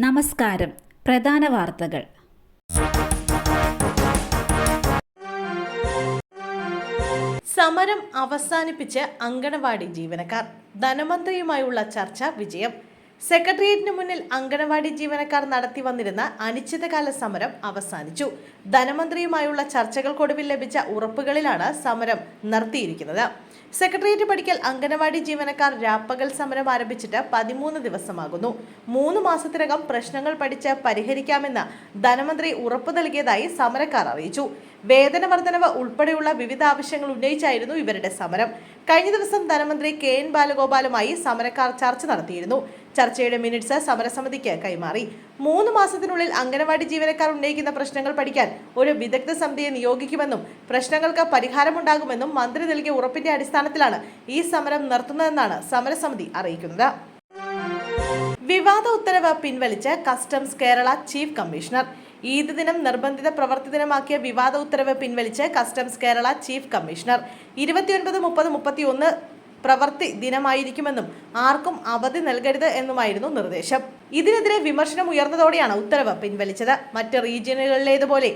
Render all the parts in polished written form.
നമസ്കാരം. പ്രധാന വാർത്തകൾ. സമരം അവസാനിപ്പിച്ച് അങ്കണവാടി ജീവനക്കാർ. ധനമന്ത്രിയുമായുള്ള ചർച്ച വിജയം. സെക്രട്ടേറിയറ്റിന് മുന്നിൽ അങ്കണവാടി ജീവനക്കാർ നടത്തി വന്നിരുന്ന അനിശ്ചിതകാല സമരം അവസാനിച്ചു. ധനമന്ത്രിയുമായുള്ള ചർച്ചകൾക്കൊടുവിൽ ലഭിച്ച ഉറപ്പുകളിലാണ് സമരം നിർത്തിയിരിക്കുന്നത്. സെക്രട്ടേറിയറ്റ് പടിക്കൽ അങ്കണവാടി ജീവനക്കാർ രാപ്പകൽ സമരം ആരംഭിച്ചിട്ട് 13 ദിവസമാകുന്നു. 3 മാസത്തിനകം പ്രശ്നങ്ങൾ പഠിച്ച് പരിഹരിക്കാമെന്ന് ധനമന്ത്രി ഉറപ്പു നൽകിയതായി സമരക്കാർ അറിയിച്ചു. വേതന വർധനവ് ഉൾപ്പെടെയുള്ള വിവിധ ആവശ്യങ്ങൾ ഉന്നയിച്ചായിരുന്നു ഇവരുടെ സമരം. കഴിഞ്ഞ ദിവസം ധനമന്ത്രി KN ബാലഗോപാലുമായി സമരക്കാർ ചർച്ച നടത്തിയിരുന്നു. ചർച്ചയുടെ മിനിറ്റ്സ് സമരസമിതിക്ക് കൈമാറി. 3 മാസത്തിനുള്ളിൽ അങ്കണവാടി ജീവനക്കാർ ഉന്നയിക്കുന്ന പ്രശ്നങ്ങൾ പഠിക്കാൻ ഒരു വിദഗ്ധ സമിതിയെ നിയോഗിക്കുമെന്നും പ്രശ്നങ്ങൾക്ക് പരിഹാരമുണ്ടാകുമെന്നും മന്ത്രി നൽകിയ ഉറപ്പിന്റെ അടിസ്ഥാനത്തിലാണ് ഈ സമരം നിർത്തുന്നതെന്നാണ് സമരസമിതി അറിയിക്കുന്നത്. വിവാദ ഉത്തരവ് പിൻവലിച്ച് customs Kerala chief commissioner. Eid ദിനം നിർബന്ധിത പ്രവൃത്തി ദിനമാക്കിയ വിവാദ ഉത്തരവ് പിൻവലിച്ച് കസ്റ്റംസ് കേരള ചീഫ് കമ്മീഷണർ. 29, 30, 31 പ്രവൃത്തി ദിനമായിരിക്കുമെന്നും ആർക്കും അവധി നൽകരുത് എന്നുമായിരുന്നു നിർദ്ദേശം. ഇതിനെതിരെ വിമർശനം ഉയർന്നതോടെയാണ് ഉത്തരവ് പിൻവലിച്ചത്. മറ്റ് റീജിയനുകളിലേതുപോലെ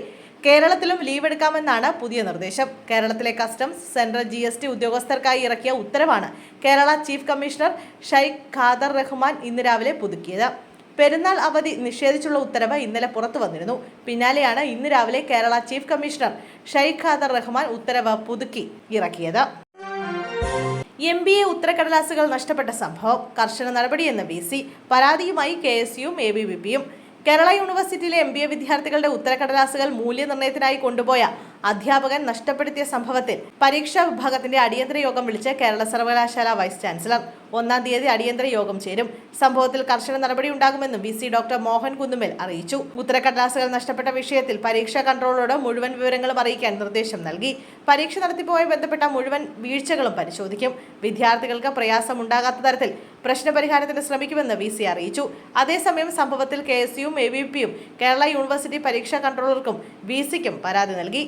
കേരളത്തിലും ലീവ് എടുക്കാമെന്നാണ് പുതിയ നിർദ്ദേശം. കേരളത്തിലെ കസ്റ്റംസ്, സെൻട്രൽ GST ഉദ്യോഗസ്ഥർക്കായി ഇറക്കിയ ഉത്തരവാണ് കേരള ചീഫ് കമ്മീഷണർ ഷൈഖ് ഖാദർ റഹ്മാൻ ഇന്ന് രാവിലെ പുതുക്കിയത്. പെരുന്നാൾ അവധി നിഷേധിച്ചുള്ള ഉത്തരവ് ഇന്നലെ പുറത്തു വന്നിരുന്നു. പിന്നാലെയാണ് ഇന്ന് രാവിലെ കേരള ചീഫ് കമ്മീഷണർ ഷൈഖ് ഖാദർ റഹ്മാൻ ഉത്തരവ് പുതുക്കി ഇറക്കിയത്. MBA ഉത്തരക്കടലാസുകൾ നഷ്ടപ്പെട്ട സംഭവം. കർശന നടപടിയെന്ന് VC. പരാതിയുമായി KSUവും ABVPയും. കേരള യൂണിവേഴ്സിറ്റിയിലെ MBA വിദ്യാർത്ഥികളുടെ ഉത്തരക്കടലാസുകൾ മൂല്യനിർണ്ണയത്തിനായി കൊണ്ടുപോയ അധ്യാപകൻ നഷ്ടപ്പെടുത്തിയ സംഭവത്തിൽ പരീക്ഷാ വിഭാഗത്തിന്റെ അടിയന്തര യോഗം വിളിച്ച് കേരള സർവകലാശാല വൈസ് ചാൻസലർ. 1-ാം തീയതി അടിയന്തര യോഗം ചേരും. സംഭവത്തിൽ കർശന നടപടി ഉണ്ടാകുമെന്നും VC ഡോക്ടർ മോഹൻ കുന്നുമേൽ അറിയിച്ചു. ഉത്തരക്കടലാസുകൾ നഷ്ടപ്പെട്ട വിഷയത്തിൽ പരീക്ഷാ കൺട്രോളറോട് മുഴുവൻ വിവരങ്ങളും അറിയിക്കാൻ നിർദ്ദേശം നൽകി. പരീക്ഷ നടത്തിപ്പുമായി ബന്ധപ്പെട്ട മുഴുവൻ വീഴ്ചകളും പരിശോധിക്കും. വിദ്യാർത്ഥികൾക്ക് പ്രയാസമുണ്ടാകാത്ത തരത്തിൽ പ്രശ്നപരിഹാരത്തിന് ശ്രമിക്കുമെന്ന് VC അറിയിച്ചു. അതേസമയം സംഭവത്തിൽ KSUവും ABVPയും കേരള യൂണിവേഴ്സിറ്റി പരീക്ഷാ കൺട്രോളർക്കും VCക്കും പരാതി നൽകി.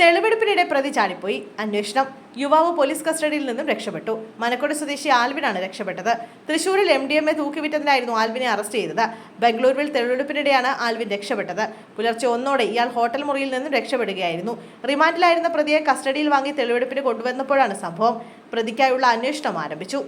തെളിവെടുപ്പിനിടെ പ്രതി ചാടിപ്പോയി. അന്വേഷണം. യുവാവ് പോലീസ് കസ്റ്റഡിയിൽ നിന്നും രക്ഷപ്പെട്ടു. മനക്കോട് സ്വദേശി ആൽവിനാണ് രക്ഷപ്പെട്ടത്. തൃശൂരിൽ MDMA തൂക്കിവിറ്റതിനായിരുന്നു ആൽവിനെ അറസ്റ്റ് ചെയ്തത്. ബംഗളൂരുവിൽ തെളിവെടുപ്പിനിടെയാണ് ആൽവിൻ രക്ഷപ്പെട്ടത്. പുലർച്ചെ 1-ഓടെ ഇയാൾ ഹോട്ടൽ മുറിയിൽ നിന്നും രക്ഷപ്പെടുകയായിരുന്നു. റിമാൻഡിലായിരുന്ന പ്രതിയെ കസ്റ്റഡിയിൽ വാങ്ങി തെളിവെടുപ്പിന് കൊണ്ടുവന്നപ്പോഴാണ് സംഭവം. പ്രതിക്കായുള്ള അന്വേഷണം ആരംഭിച്ചു.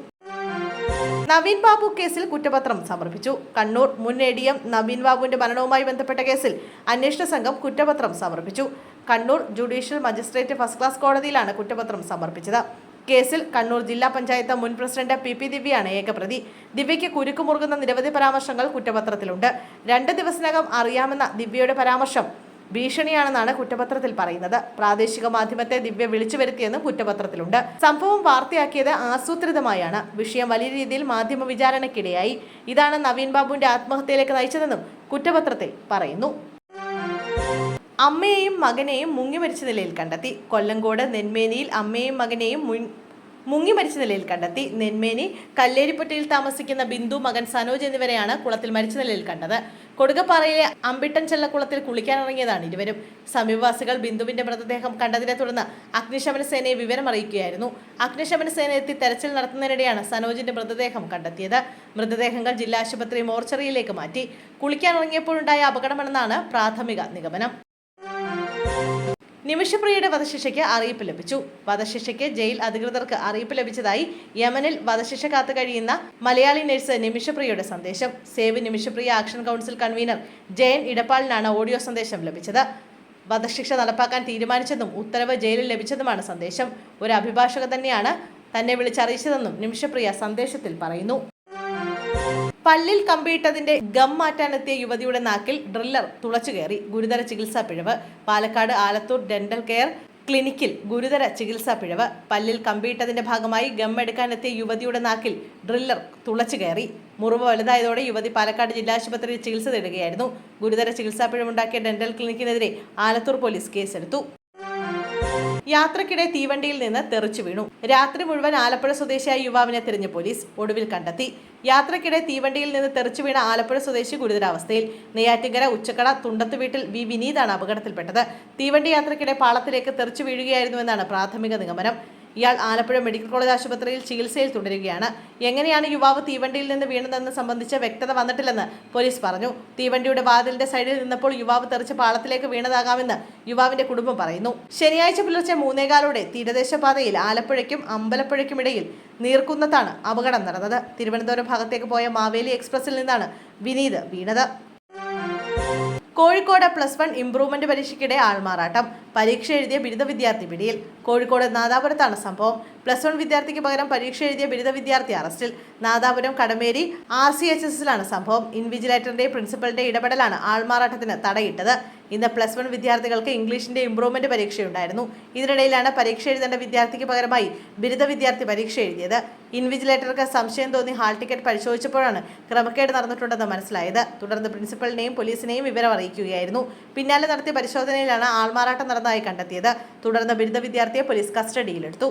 നവീൻ ബാബു കേസിൽ കുറ്റപത്രം സമർപ്പിച്ചു. കണ്ണൂർ മുൻ ADM നവീൻ ബാബുവിന്റെ മരണവുമായി ബന്ധപ്പെട്ട കേസിൽ അന്വേഷണ സംഘം കുറ്റപത്രം സമർപ്പിച്ചു. Kannur judicial magistrate first class കോടതിയിലാണ് കുറ്റപത്രം സമർപ്പിച്ചത്. കേസിൽ കണ്ണൂർ ജില്ലാ പഞ്ചായത്ത് മുൻ പ്രസിഡന്റ് PP ദിവ്യയാണ് ഏകപ്രതി. ദിവ്യയ്ക്ക് കുരുക്കുമുറുകുന്ന നിരവധി പരാമർശങ്ങൾ കുറ്റപത്രത്തിലുണ്ട്. 2 ദിവസത്തിനകം അറിയാമെന്ന ദിവ്യയുടെ പരാമർശം ഭീഷണിയാണെന്നാണ് കുറ്റപത്രത്തിൽ പറയുന്നത്. പ്രാദേശിക മാധ്യമത്തെ ദിവ്യ വിളിച്ചു വരുത്തിയെന്നും കുറ്റപത്രത്തിലുണ്ട്. സംഭവം വാർത്തയാക്കിയത് ആസൂത്രിതമായാണ്. വിഷയം വലിയ രീതിയിൽ മാധ്യമ വിചാരണയ്ക്കിടയായി. ഇതാണ് നവീൻ ബാബുവിന്റെ ആത്മഹത്യയിലേക്ക് നയിച്ചതെന്നും കുറ്റപത്രത്തിൽ പറയുന്നു. അമ്മയെയും മകനെയും മുങ്ങി മരിച്ച നിലയിൽ കണ്ടെത്തി. കൊല്ലങ്കോട് നെന്മേനിയിൽ അമ്മയെയും മകനെയും മുങ്ങി മരിച്ച നിലയിൽ കണ്ടെത്തി. നെന്മേനി കല്ലേരിപ്പൊറ്റയിൽ താമസിക്കുന്ന ബിന്ദു, മകൻ സനോജ് എന്നിവരെയാണ് കുളത്തിൽ മരിച്ച നിലയിൽ കണ്ടത്. കൊടുകപ്പാറയിലെ അമ്പിട്ടൻ ചെല്ലക്കുളത്തിൽ കുളിക്കാനിറങ്ങിയതാണ് ഇരുവരും. സമീപവാസികൾ ബിന്ദുവിന്റെ മൃതദേഹം കണ്ടതിനെ തുടർന്ന് അഗ്നിശമന സേനയെ വിവരം അറിയിക്കുകയായിരുന്നു. അഗ്നിശമന സേന എത്തി തെരച്ചിൽ നടത്തുന്നതിനിടെയാണ് സനോജിന്റെ മൃതദേഹം കണ്ടെത്തിയത്. മൃതദേഹങ്ങൾ ജില്ലാ ആശുപത്രി മോർച്ചറിയിലേക്ക് മാറ്റി. കുളിക്കാനിറങ്ങിയപ്പോഴുണ്ടായ അപകടമെന്നാണ് പ്രാഥമിക നിഗമനം. നിമിഷപ്രിയയുടെ വധശിക്ഷയ്ക്ക് അറിയിപ്പ് ലഭിച്ചു. വധശിക്ഷയ്ക്ക് ജയിൽ അധികൃതർക്ക് അറിയിപ്പ് ലഭിച്ചതായി യമനിൽ വധശിക്ഷ കാത്തു കഴിയുന്ന മലയാളി നഴ്സ് നിമിഷപ്രിയയുടെ സന്ദേശം. Save Nimishapriya action council convener Jayan ഇടപ്പാളിനാണ് ഓഡിയോ സന്ദേശം ലഭിച്ചത്. വധശിക്ഷ നടപ്പാക്കാൻ തീരുമാനിച്ചതും ഉത്തരവ് ജയിലിൽ ലഭിച്ചതുമാണ് സന്ദേശം. ഒരു അഭിഭാഷകൻ തന്നെയാണ് തന്നെ വിളിച്ചറിയിച്ചതെന്നും നിമിഷപ്രിയ സന്ദേശത്തിൽ പറയുന്നു. പല്ലിൽ കമ്പിയിട്ടതിന്റെ ഗം മാറ്റാനെത്തിയ യുവതിയുടെ നാക്കിൽ ഡ്രില്ലർ തുളച്ചുകയറി. ഗുരുതര ചികിത്സാ പിഴവ്. പാലക്കാട് ആലത്തൂർ ഡെന്റൽ കെയർ ക്ലിനിക്കിൽ ഗുരുതര ചികിത്സാ പിഴവ്. പല്ലിൽ കമ്പിയിട്ടതിന്റെ ഭാഗമായി ഗം എടുക്കാനെത്തിയ യുവതിയുടെ നാക്കിൽ ഡ്രില്ലർ തുളച്ചുകയറി. മുറിവ് വലുതായതോടെ യുവതി പാലക്കാട് ജില്ലാ ആശുപത്രിയിൽ ചികിത്സ തേടുകയായിരുന്നു. ഗുരുതര ചികിത്സാ പിഴവുണ്ടാക്കിയ ഡെന്റൽ ക്ലിനിക്കിനെതിരെ ആലത്തൂർ പോലീസ് കേസെടുത്തു. യാത്രക്കിടെ തീവണ്ടിയിൽ നിന്ന് തെറിച്ചു വീണു. രാത്രി മുഴുവൻ ആലപ്പുഴ സ്വദേശിയായ യുവാവിനെ തിരഞ്ഞ പോലീസ് ഒടുവിൽ കണ്ടെത്തി. യാത്രക്കിടെ തീവണ്ടിയിൽ നിന്ന് തെറിച്ചു വീണ ആലപ്പുഴ സ്വദേശി ഗുരുതരാവസ്ഥയിൽ. നെയ്യാറ്റിൻകര ഉച്ചക്കട തുണ്ടത്ത് വീട്ടിൽ V വിനീതാണ് അപകടത്തിൽപ്പെട്ടത്. തീവണ്ടി യാത്രക്കിടെ പാളത്തിലേക്ക് തെറിച്ചു വീഴുകയായിരുന്നുവെന്നാണ് പ്രാഥമിക നിഗമനം. ഇയാൾ ആലപ്പുഴ മെഡിക്കൽ കോളേജ് ആശുപത്രിയിൽ ചികിത്സയിൽ തുടരുകയാണ്. എങ്ങനെയാണ് യുവാവ് തീവണ്ടിയിൽ നിന്ന് വീണതെന്ന് സംബന്ധിച്ച് വ്യക്തത വന്നിട്ടില്ലെന്ന് പോലീസ് പറഞ്ഞു. തീവണ്ടിയുടെ വാതിലിന്റെ സൈഡിൽ നിന്നപ്പോൾ യുവാവ് തെറിച്ച് പാളത്തിലേക്ക് വീണതാകാമെന്ന് യുവാവിന്റെ കുടുംബം പറയുന്നു. ശനിയാഴ്ച പുലർച്ചെ 3:15 തീരദേശപാതയിൽ ആലപ്പുഴയ്ക്കും അമ്പലപ്പുഴയ്ക്കുമിടയിൽ നീർക്കുന്നത്താണ് അപകടം നടന്നത്. തിരുവനന്തപുരം ഭാഗത്തേക്ക് പോയ മാവേലി എക്സ്പ്രസിൽ നിന്നാണ് വിനീത് വീണത്. കോഴിക്കോട് +1 ഇംപ്രൂവ്മെന്റ് പരീക്ഷയ്ക്കിടെ ആൾമാറാട്ടം. പരീക്ഷ എഴുതിയ ബിരുദ വിദ്യാർത്ഥി പിടിയിൽ. കോഴിക്കോട് നാദാപുരത്താണ് സംഭവം. +1 വിദ്യാർത്ഥിക്ക് പകരം പരീക്ഷ എഴുതിയ ബിരുദ വിദ്യാർത്ഥി അറസ്റ്റിൽ. നാദാപുരം കടമേരി RCHSലാണ് സംഭവം. ഇൻവിജിലേറ്ററിന്റെയും പ്രിൻസിപ്പലിന്റെ ഇടപെടലാണ് ആൾമാറാട്ടത്തിന് തടയിട്ടത്. ഇന്ന് +1 വിദ്യാർത്ഥികൾക്ക് ഇംഗ്ലീഷിന്റെ ഇംപ്രൂവ്മെന്റ് പരീക്ഷയുണ്ടായിരുന്നു. ഇതിനിടയിലാണ് പരീക്ഷ എഴുതേണ്ട വിദ്യാർത്ഥിക്ക് പകരമായി ബിരുദ വിദ്യാർത്ഥി പരീക്ഷ എഴുതിയത്. ഇൻവിജിലേറ്റർക്ക് സംശയം തോന്നി ഹാൾ ടിക്കറ്റ് പരിശോധിച്ചപ്പോഴാണ് ക്രമക്കേട് നടന്നിട്ടുണ്ടെന്ന് മനസ്സിലായത്. തുടർന്ന് പ്രിൻസിപ്പലിനെയും പോലീസിനെയും വിവരം അറിയിക്കുകയായിരുന്നു. പിന്നാലെ നടത്തിയ പരിശോധനയിലാണ് ആൾമാറാട്ടം നടന്നതായി കണ്ടെത്തിയത്. തുടർന്ന് ബിരുദ വിദ്യാർത്ഥിയെ പോലീസ് കസ്റ്റഡിയിലെടുത്തു.